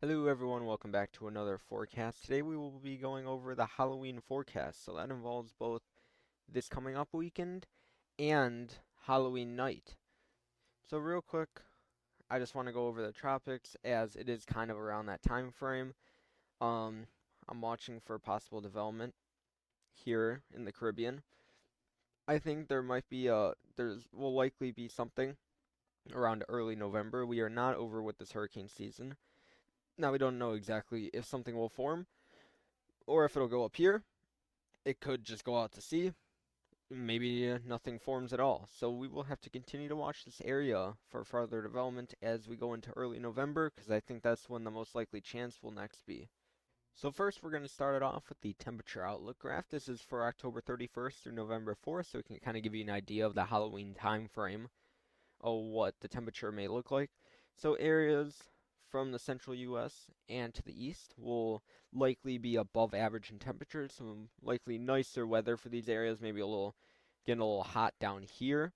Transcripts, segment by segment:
Hello everyone, welcome back to another forecast. Today we will be going over the Halloween forecast. So that involves both this coming up weekend and Halloween night. So real quick, I just want to go over the tropics as it is kind of around that time frame. Um, I'm watching for possible development here in the Caribbean. I think there's will likely be something around early November. We are not over with this hurricane season. Now we don't know exactly if something will form or if it'll go up here. It could just go out to sea. Maybe nothing forms at all. So we will have to continue to watch this area for further development as we go into early November, because I think that's when the most likely chance will next be. So first we're going to start it off with the temperature outlook graph. This is for October 31st through November 4th, so we can kind of give you an idea of the Halloween time frame of what the temperature may look like. So areas from the central U.S. and to the east will likely be above average in temperature, some likely nicer weather for these areas, maybe getting a little hot down here,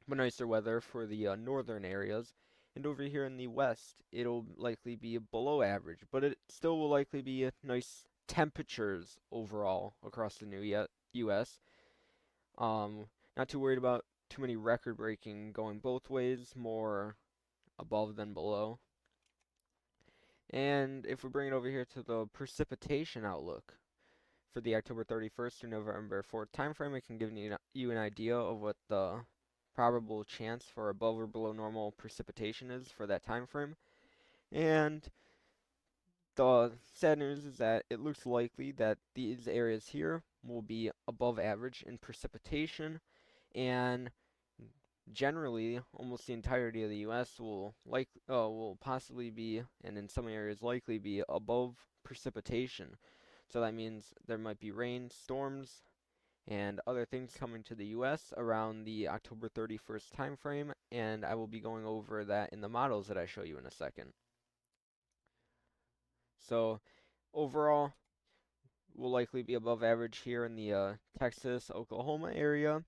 but nicer weather for the northern areas. And over here in the west, it'll likely be below average, but it still will likely be nice temperatures overall across the new U.S. Not too worried about too many record breaking going both ways, more above than below. And if we bring it over here to the precipitation outlook for the October 31st to November 4th time frame, it can give you an idea of what the probable chance for above or below normal precipitation is for that time frame. And the sad news is that it looks likely that these areas here will be above average in precipitation, and generally almost the entirety of the U.S. will possibly be, and in some areas likely be, above precipitation. So that means there might be rain, storms, and other things coming to the U.S. around the October 31st time frame, and I will be going over that in the models that I show you in a second. So overall, will likely be above average here in the Texas, Oklahoma area.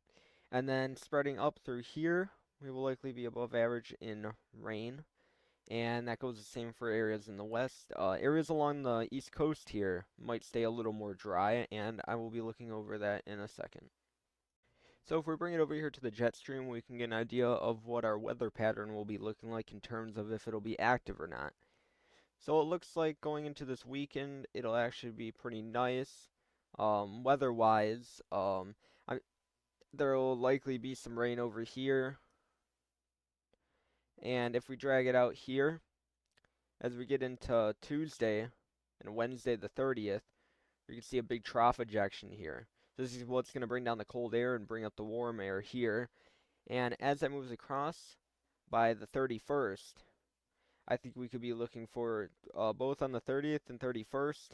And then spreading up through here, we will likely be above average in rain. And that goes the same for areas in the west. Areas along the east coast here might stay a little more dry, and I will be looking over that in a second. So if we bring it over here to the jet stream, we can get an idea of what our weather pattern will be looking like in terms of if it'll be active or not. So it looks like going into this weekend, it'll actually be pretty nice. Weather-wise, there will likely be some rain over here. And if we drag it out here, as we get into Tuesday and Wednesday the 30th, you can see a big trough ejection here. This is what's going to bring down the cold air and bring up the warm air here. And as that moves across by the 31st, I think we could be looking for both on the 30th and 31st,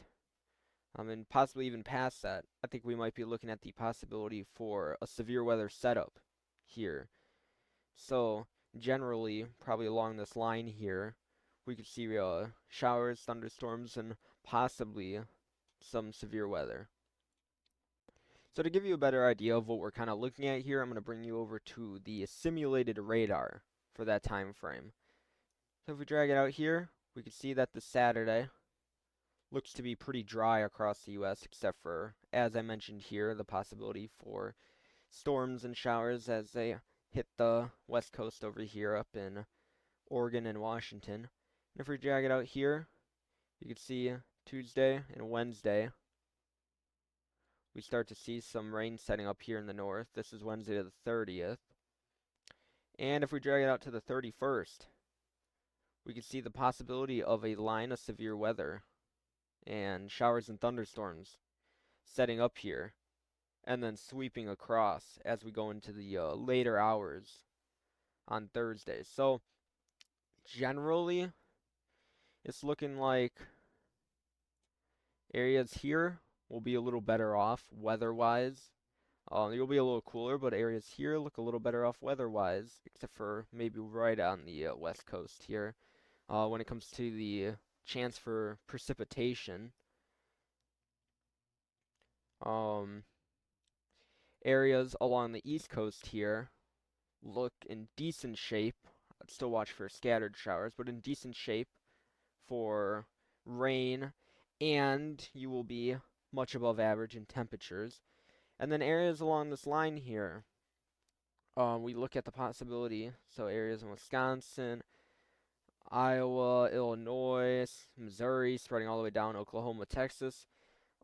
and possibly even past that. I think we might be looking at the possibility for a severe weather setup here. So generally, probably along this line here, we could see showers, thunderstorms, and possibly some severe weather. So to give you a better idea of what we're kind of looking at here, I'm going to bring you over to the simulated radar for that time frame. So if we drag it out here, we can see that the Saturday looks to be pretty dry across the U.S., except for, as I mentioned here, the possibility for storms and showers as they hit the west coast over here up in Oregon and Washington. And if we drag it out here, you can see Tuesday and Wednesday, we start to see some rain setting up here in the north. This is Wednesday the 30th. And if we drag it out to the 31st, we can see the possibility of a line of severe weather and showers and thunderstorms setting up here and then sweeping across as we go into the later hours on Thursday. So generally, it's looking like areas here will be a little better off weather-wise. You'll be a little cooler, but areas here look a little better off weather-wise, except for maybe right on the west coast here. When it comes to the chance for precipitation, um, areas along the east coast here look in decent shape. I'd still watch for scattered showers, but in decent shape for rain, and you will be much above average in temperatures. And then areas along this line here, we look at the possibility. So areas in Wisconsin, Iowa, Illinois, Missouri, spreading all the way down Oklahoma, Texas.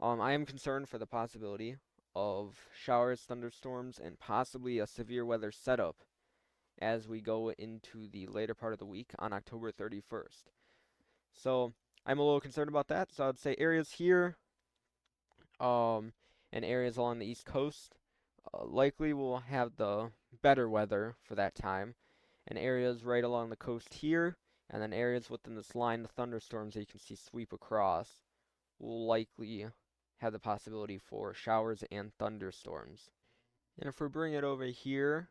I am concerned for the possibility of showers, thunderstorms, and possibly a severe weather setup as we go into the later part of the week on October 31st. So I'm a little concerned about that. So I'd say areas here, and areas along the East Coast likely will have the better weather for that time, and areas right along the coast here, and then areas within this line of thunderstorms that you can see sweep across will likely have the possibility for showers and thunderstorms. And if we bring it over here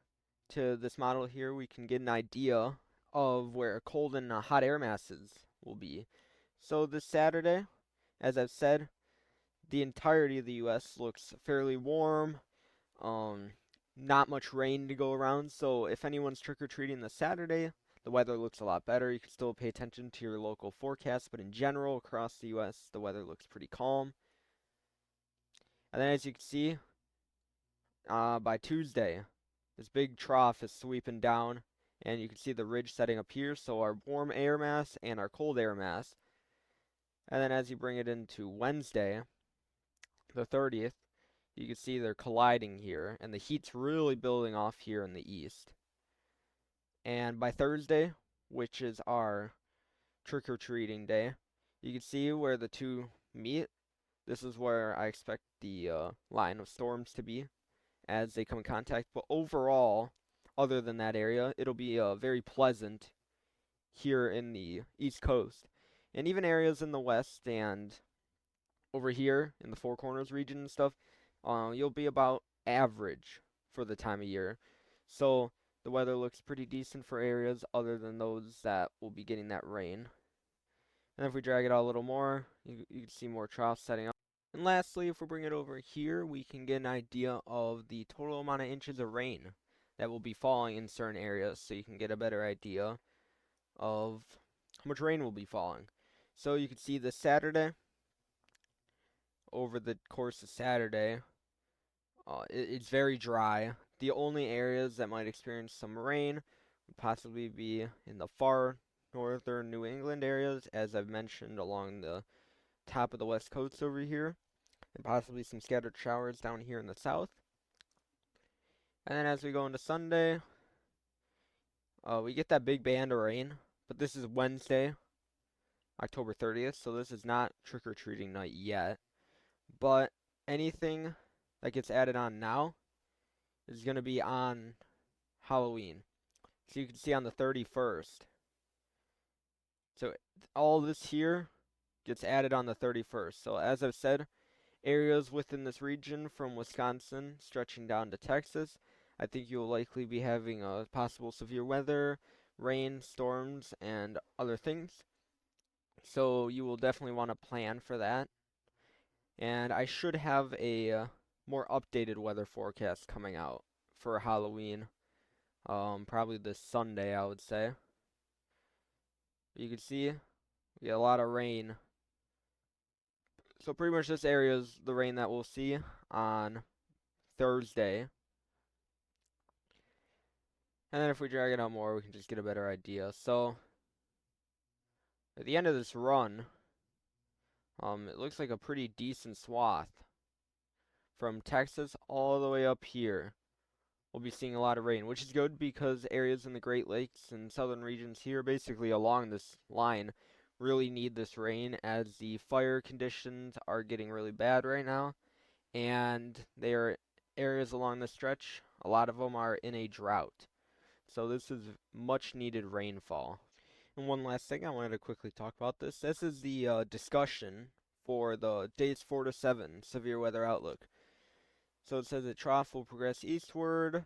to this model here, we can get an idea of where cold and hot air masses will be. So this Saturday, as I've said, the entirety of the U.S. looks fairly warm. Um, Not much rain to go around, so if anyone's trick-or-treating this Saturday, the weather looks a lot better. You can still pay attention to your local forecast, but in general, across the U.S., the weather looks pretty calm. And then as you can see, by Tuesday, this big trough is sweeping down, and you can see the ridge setting up here, so our warm air mass and our cold air mass. And then as you bring it into Wednesday, the 30th, you can see they're colliding here, and the heat's really building off here in the east. And by Thursday, which is our trick-or-treating day, you can see where the two meet. This is where I expect the line of storms to be as they come in contact. But overall, other than that area, it'll be very pleasant here in the East Coast. And even areas in the West and over here in the Four Corners region and stuff, you'll be about average for the time of year. So the weather looks pretty decent for areas other than those that will be getting that rain. And if we drag it out a little more, you can see more troughs setting up. And lastly, if we bring it over here, we can get an idea of the total amount of inches of rain that will be falling in certain areas, so you can get a better idea of how much rain will be falling. So you can see this Saturday, over the course of Saturday, it's very dry. The only areas that might experience some rain would possibly be in the far northern New England areas, as I've mentioned, along the top of the west coast over here, and possibly some scattered showers down here in the south. And then as we go into Sunday, we get that big band of rain, but this is Wednesday, October 30th, so this is not trick-or-treating night yet. But anything that gets added on now is going to be on Halloween. So you can see on the 31st. So all this here gets added on the 31st. So as I've said, areas within this region from Wisconsin stretching down to Texas, I think you'll likely be having possible severe weather, rain, storms, and other things. So you will definitely want to plan for that. And I should have a more updated weather forecast coming out for Halloween. Probably this Sunday, I would say. You can see we get a lot of rain. So pretty much this area is the rain that we'll see on Thursday. And then if we drag it out more, we can just get a better idea. So at the end of this run, it looks like a pretty decent swath from Texas all the way up here. We'll be seeing a lot of rain, which is good because areas in the Great Lakes and southern regions here, basically along this line, really need this rain as the fire conditions are getting really bad right now. And they are areas along the stretch, a lot of them are in a drought. So this is much needed rainfall. And one last thing I wanted to quickly talk about this. This is the discussion for the days 4 to 7 severe weather outlook. So it says the trough will progress eastward,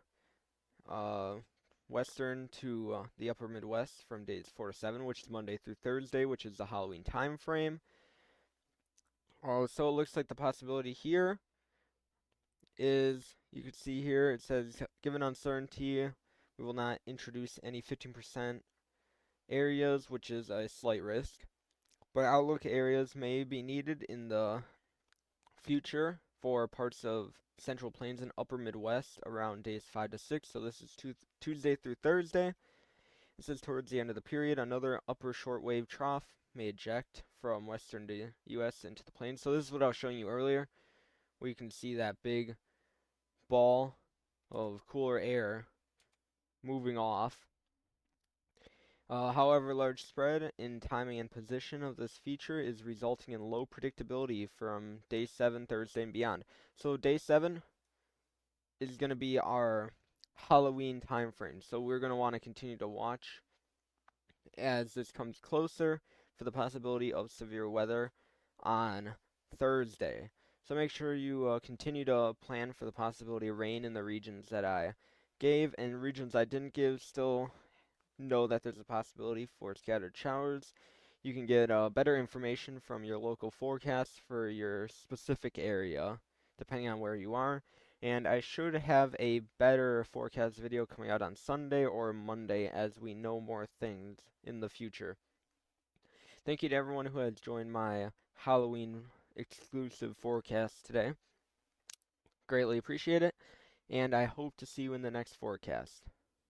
western to the upper Midwest from days 4 to 7, which is Monday through Thursday, which is the Halloween time frame. So it looks like the possibility here is, you can see here, it says, given uncertainty, we will not introduce any 15% areas, which is a slight risk. but outlook areas may be needed in the future for parts of Central Plains and Upper Midwest around days 5 to 6. So this is Tuesday through Thursday. This is towards the end of the period. Another upper shortwave trough may eject from western U.S. into the plains. So this is what I was showing you earlier, where you can see that big ball of cooler air moving off. However, large spread in timing and position of this feature is resulting in low predictability from day 7, Thursday, and beyond. So day 7 is going to be our Halloween time frame. So we're going to want to continue to watch as this comes closer for the possibility of severe weather on Thursday. So make sure you continue to plan for the possibility of rain in the regions that I gave, and regions I didn't give still know that there's a possibility for scattered showers. You can get better information from your local forecast for your specific area, depending on where you are. And I should have a better forecast video coming out on Sunday or Monday as we know more things in the future. Thank you to everyone who has joined my Halloween exclusive forecast today. Greatly appreciate it, and I hope to see you in the next forecast.